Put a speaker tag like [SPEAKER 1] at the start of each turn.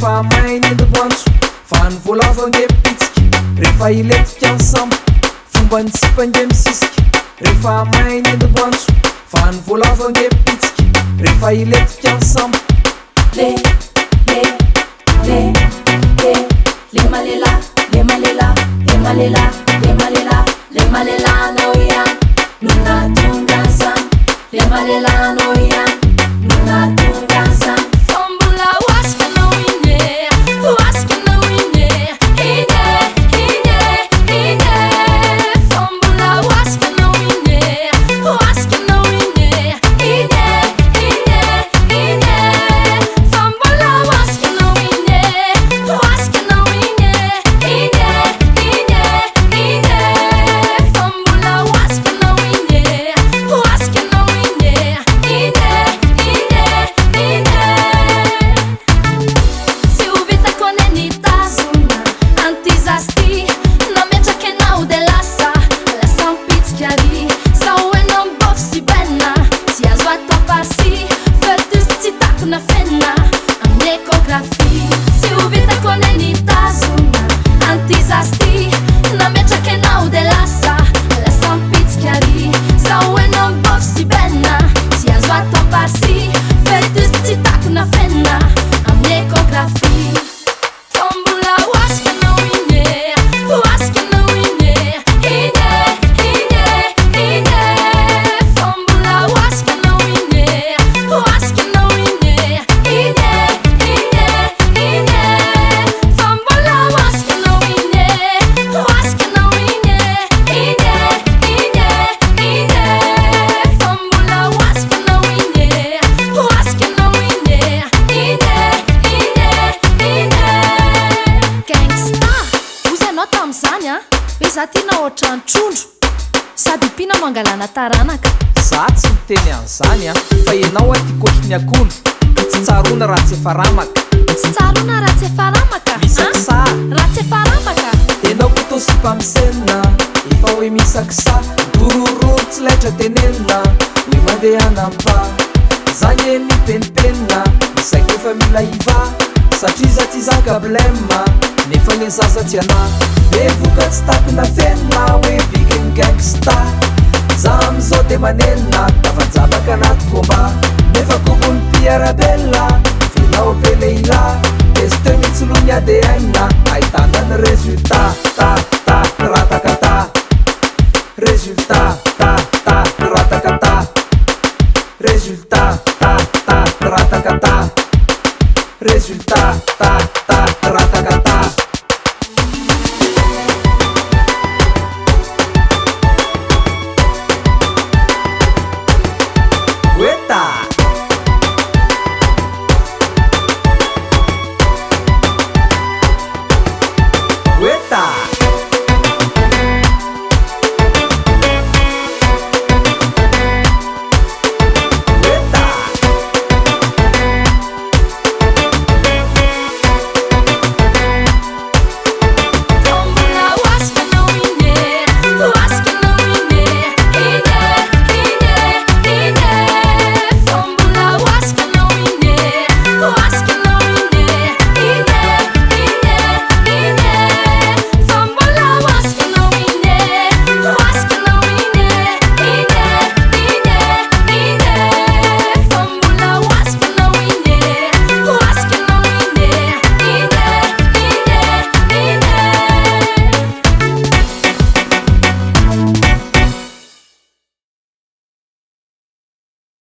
[SPEAKER 1] rehefa mainy endoboantso fa ny voalavagny pitsika rehefa iletika ensemble fomba ny tsipange misisika rehefa mainy endoboantso fa ny voalavagny pitsika rehefa iletika ensemble
[SPEAKER 2] le malela le malela le malela le malela le malela noia nuna tungansa le malela noia nuna tungansa fambula waska noine waska noine ine ine ine fambula waska noine waska noine ine ine ine fambula waska noine waska noine ine ine ine fambula waska noine waska noine ine ine ine se uvita con enitazuna antizasti namechakenau de lasa lasam pitskari saue non bofsi benna si azoato parsi fördustitaku na fenna am ekografi se uvita con enitazuna antizasti namechakenau de lasa lasam pitskari saue non bofsi benna si azoato parsi fördustitaku na fenna am ekografi fambula waska noine waska noine ine ine ine fambula waska noine waska noine ine ine ine fambula waska noine waska noine ine ine ine fambula waska noine waska noine ine ine ine gangsta ozy anao tam'izany a hoe za tiana ohatrany trondro sady mpiana mangalana taranaka
[SPEAKER 1] za tsy miteny an'izany a fa ianao atyakotry ny akondro tsy tsarona raha tsy efa ramaka
[SPEAKER 2] tsy tsarona raha tsy efa ramaka
[SPEAKER 1] misaksa
[SPEAKER 2] raha tsy efa ramaka
[SPEAKER 1] ianao potosipamisenina efa hoe misaksa dororo tsy laitra tenenina hoe mandeha anampa zany e mitenipenina misaika efa mila iva satria za tsy zaka blema nefa le zaza tsy ana e voka tsy takina fenina hoe bikiny gangsta za amizao de manenina tafanjabaka anaty komba nefa kokony piarabella finao be leila este mitsolomy ADN ahitana ny resultat ta ratakata resultat ta ratakata resultat ta ratakata resultat